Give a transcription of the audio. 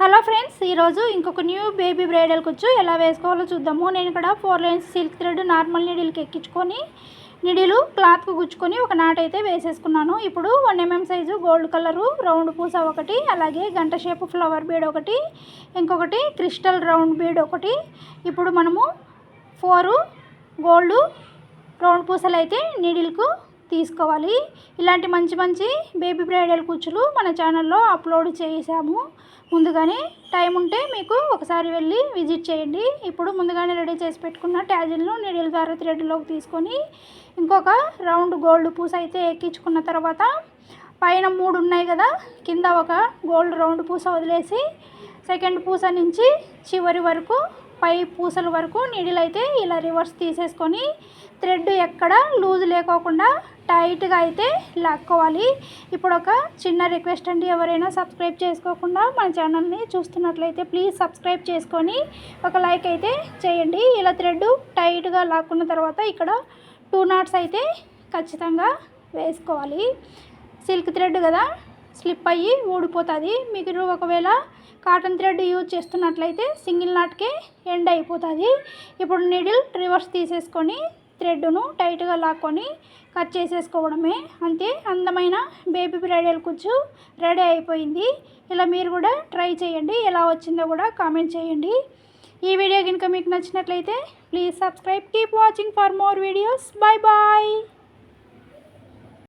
Hello friends, ఈరోజు ఇంకొక new baby bridal కుచ్చు ఎలా వేసుకోవాలో చూద్దాము. నేను ఇక్కడ 4 లైన్స్ సిల్క్ థ్రెడ్ నార్మల్ నీడిల్కి ఎక్కించుకొని నీడిలు క్లాత్కు గుచ్చుకొని ఒక నాట్ అయితే వేసేసుకున్నాను. ఇప్పుడు 1 mm size gold colour round పూస ఒకటి, అలాగే గంట షేపు ఫ్లవర్ బీడ్ ఒకటి, ఇంకొకటి క్రిస్టల్ రౌండ్ బీడ్ ఒకటి. ఇప్పుడు మనము 4 గోల్డ్ రౌండ్ పూసలు అయితే నీడిల్కు తీసుకోవాలి. ఇలాంటి మంచి మంచి బేబీ బ్రైడల్ కుచ్చులు మన ఛానల్లో అప్లోడ్ చేసాము. ముందుగానే టైం ఉంటే మీకు ఒకసారి వెళ్ళి విజిట్ చేయండి. ఇప్పుడు ముందుగానే రెడీ చేసి పెట్టుకున్న ట్యాజిల్ను నీడిల్ ద్వారా థ్రెడ్లోకి తీసుకొని ఇంకొక రౌండ్ గోల్డ్ పూస అయితే ఎక్కించుకున్న తర్వాత పైన 3 ఉన్నాయి కదా, కింద ఒక గోల్డ్ రౌండ్ పూస వదిలేసి సెకండ్ పూస నుంచి చివరి వరకు పై పూసల వరకు నీడిల్ అయితే ఇలా రివర్స్ తీసేసుకొని థ్రెడ్ ఎక్కడ లూజ్ లేకోకుండా టైట్గా అయితే లాక్కోవాలి. ఇప్పుడు ఒక చిన్న రిక్వెస్ట్ అండి, ఎవరైనా సబ్స్క్రైబ్ చేసుకోకుండా మన ఛానల్ని చూస్తున్నట్లయితే ప్లీజ్ సబ్స్క్రైబ్ చేసుకొని ఒక లైక్ అయితే చేయండి. ఇలా థ్రెడ్ టైట్గా లాక్కున్న తర్వాత ఇక్కడ 2 knots అయితే ఖచ్చితంగా వేసుకోవాలి. సిల్క్ థ్రెడ్ కదా, స్లిప్ అయ్యి ఊడిపోతుంది. మీరు ఒకవేళ కాటన్ థ్రెడ్ యూజ్ చేస్తున్నట్లయితే సింగిల్ నాట్కే ఎండ్ అయిపోతుంది. ఇప్పుడు నీడిల్ రివర్స్ తీసేసుకొని థ్రెడ్ను టైట్గా లాక్కొని కట్ చేసేసుకోవడమే. అంతే, అందమైన బేబీ బ్రైడల్ కుచ్చు రెడీ అయిపోయింది. ఇలా మీరు కూడా ట్రై చేయండి, ఎలా వచ్చిందో కూడా కామెంట్ చేయండి. ఈ వీడియో కనుక మీకు నచ్చినట్లయితే please subscribe. Keep watching for more videos. Bye bye.